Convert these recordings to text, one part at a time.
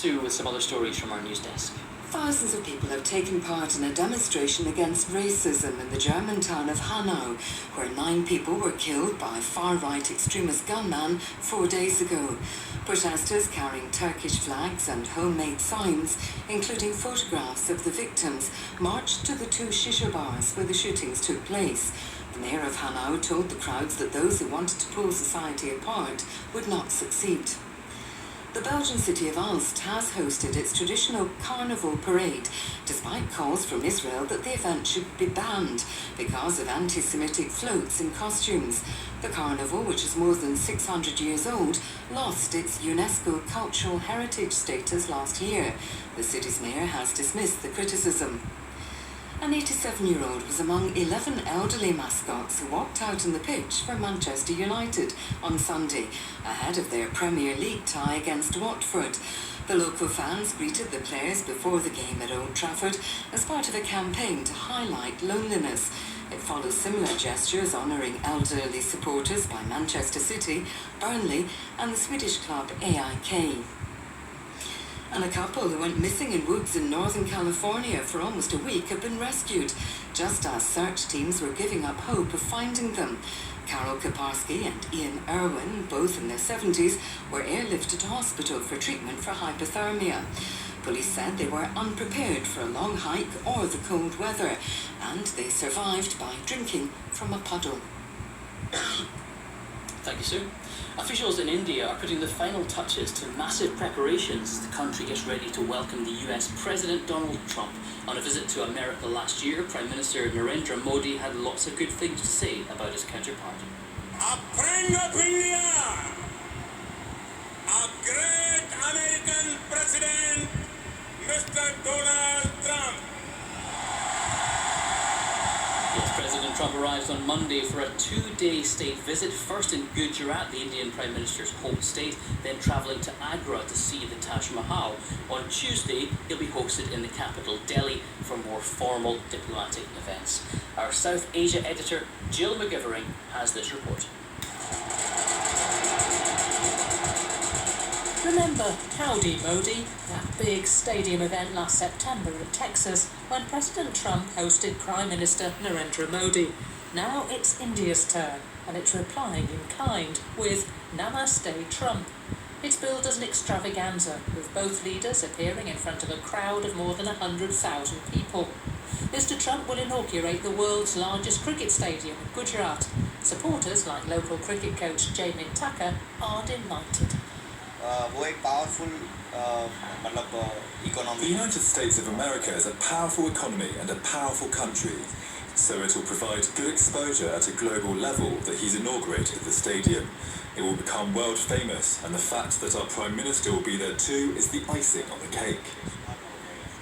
Sue with some other stories from our news desk. Thousands of people have taken part in a demonstration against racism in the German town of Hanau, where 9 people were killed by a far-right extremist gunman 4 days ago. Protesters carrying Turkish flags and homemade signs, including photographs of the victims, marched to the 2 shisha bars where the shootings took place. The mayor of Hanau told the crowds that those who wanted to pull society apart would not succeed. The Belgian city of Aalst has hosted its traditional carnival parade, despite calls from Israel that the event should be banned because of anti-Semitic floats and costumes. The carnival, which is more than 600 years old, lost its UNESCO cultural heritage status last year. The city's mayor has dismissed the criticism. An 87-year-old was among 11 elderly mascots who walked out on the pitch for Manchester United on Sunday, ahead of their Premier League tie against Watford. The local fans greeted the players before the game at Old Trafford as part of a campaign to highlight loneliness. It follows similar gestures honouring elderly supporters by Manchester City, Burnley and the Swedish club AIK. And a couple who went missing in woods in Northern California for almost a week have been rescued, just as search teams were giving up hope of finding them. Carol Kaparsky and Ian Irwin, both in their 70s, were airlifted to hospital for treatment for hypothermia. Police said they were unprepared for a long hike or the cold weather, and they survived by drinking from a puddle. Thank you, Sue. Officials in India are putting the final touches to massive preparations as the country gets ready to welcome the US President Donald Trump. On a visit to America last year, Prime Minister Narendra Modi had lots of good things to say about his counterpart. A friend of India, a great American president, Mr. Donald Trump. Yes, President Trump arrives on Monday for a 2-day state visit, first in Gujarat, the Indian Prime Minister's home state, then travelling to Agra to see the Taj Mahal. On Tuesday, he'll be hosted in the capital, Delhi, for more formal diplomatic events. Our South Asia editor, Jill McGivering, has this report. Remember Howdy Modi, that big stadium event last September in Texas when President Trump hosted Prime Minister Narendra Modi. Now it's India's turn, and it's replying in kind with Namaste Trump. It's billed as an extravaganza, with both leaders appearing in front of a crowd of more than 100,000 people. Mr. Trump will inaugurate the world's largest cricket stadium in Gujarat. Supporters, like local cricket coach Jamin Tucker, are delighted. The United States of America is a powerful economy and a powerful country, so it will provide good exposure at a global level that he's inaugurated the stadium. It will become world famous, and the fact that our Prime Minister will be there too is the icing on the cake.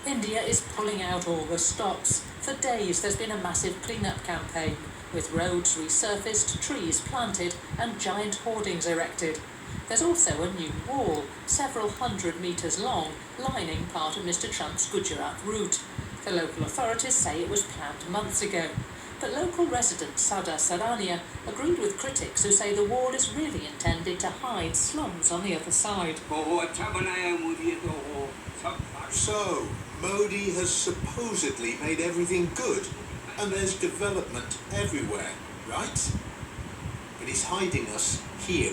India is pulling out all the stops. For days there's been a massive clean-up campaign, with roads resurfaced, trees planted and giant hoardings erected. There's also a new wall, several hundred metres long, lining part of Mr. Trump's Gujarat route. The local authorities say it was planned months ago. But local resident Sada Sarania agreed with critics who say the wall is really intended to hide slums on the other side. So, Modi has supposedly made everything good, and there's development everywhere, right? But he's hiding us here.